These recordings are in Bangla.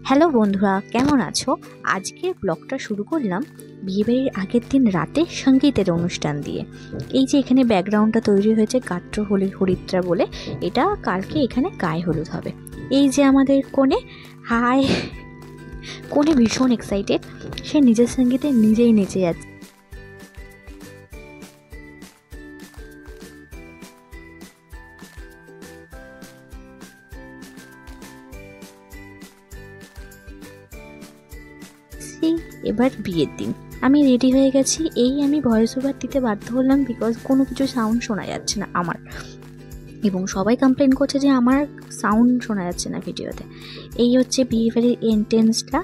হ্যালো বন্ধুরা, কেমন আছো? আজকের ব্লগটা শুরু করলাম বিয়েবাড়ির আগের দিন রাতে সঙ্গীতের অনুষ্ঠান দিয়ে। এই যে এখানে ব্যাকগ্রাউন্ডটা তৈরি হয়েছে গাত্র হরিদ্রা বলে, এটা কালকে এখানে গায়ে হলুদ হবে। এই যে আমাদের কনে, হাই, কনে ভীষণ এক্সাইটেড, সে নিজের সঙ্গীতে নিজেই নেচে যাচ্ছে। এবার বিয়ের দিন আমি রেডি হয়ে গেছি। আমি ভয়েস ওভার দিতে বাধ্য হলাম বিকজ কোনো কিছু সাউন্ড শোনা যাচ্ছে না আমার, এবং সবাই কমপ্লেন করছে যে আমার সাউন্ড শোনা যাচ্ছে না ভিডিওতে। এই হচ্ছে বিয়ে বাড়ির এন্ট্রেন্সটা,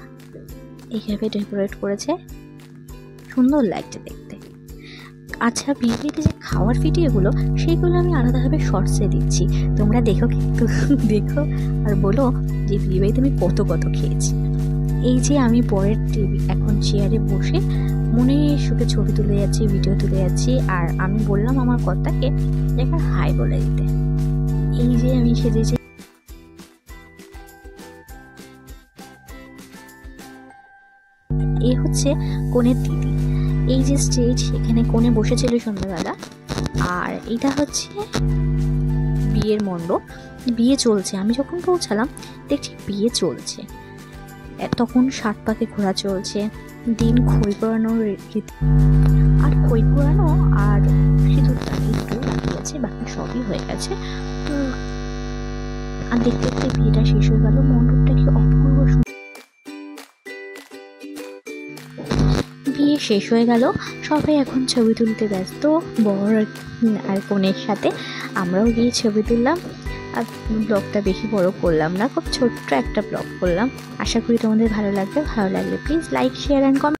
এইভাবে ডেকোরেট করেছে, সুন্দর লাগছে দেখতে। আচ্ছা, বিয়ে বাড়িতে যে খাওয়ার ভিডিওগুলো সেইগুলো আমি আলাদাভাবে শর্টসে দিচ্ছি, তোমরা দেখো, কিন্তু দেখো আর বলো যে বিয়ে বাড়িতে আমি কত খেয়েছি। এই যে আমি পরের এখন চেয়ারে বসে মনে সুখে ছবি তুলে যাচ্ছি, ভিডিও তুলে যাচ্ছি, আর আমি বললাম আমার কর্তাকে একবার হাই বলে দিতে। এই যে আমি সেজেছি, এই হচ্ছে কনের দিদি। এই যে স্টেজ, এখানে কনে বসেছিল সন্ধ্যাবেলা, আর এটা হচ্ছে বিয়ের মণ্ডপ। বিয়ে চলছে, আমি যখন পৌঁছালাম দেখছি বিয়ে চলছে। তখন 7 পাকে ঘোরা চলছে, দিন খই পোড়ানোর রীতি, আর খই পোড়ানো আর সিঁদুরটা একটু বাকি আছে, বাকি সবই হয়ে গেছে। তো আর দেখতে দেখতে বিয়েটা শেষ হয়ে গেল। মণ্ডপটা কি অপূর্ব, বিয়ে শেষ হয়ে গেল, সবাই এখন ছবি তুলতে ব্যস্ত, বর আর কনের সাথে। আমরাও গিয়ে ছবি তুললাম। আর ব্লগটা বেশি বড় করলাম না, খুব ছোট্ট একটা ব্লগ করলাম। আশা করি তোমাদের ভালো লাগবে। ভালো লাগলে please like, share and comment.